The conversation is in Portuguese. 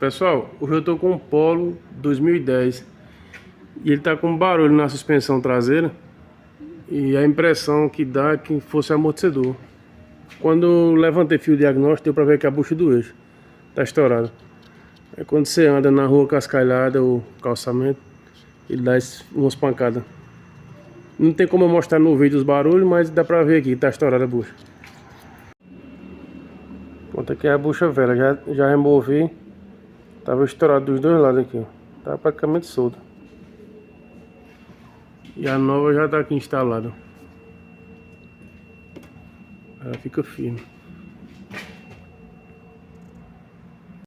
Pessoal, hoje eu tô com um Polo 2010 e ele tá com barulho na suspensão traseira e a impressão que dá é que fosse amortecedor. Quando eu levantei fio diagnóstico, deu pra ver que a bucha do eixo tá estourada. É quando você anda na rua cascalhada ou calçamento, ele dá umas pancadas. Não tem como eu mostrar no vídeo os barulhos, mas dá pra ver aqui que tá estourada a bucha. Pronto, aqui é a bucha velha, já removi. Tava estourado dos dois lados aqui, ó. Tá praticamente solto. E a nova já tá aqui instalada. Ela fica firme.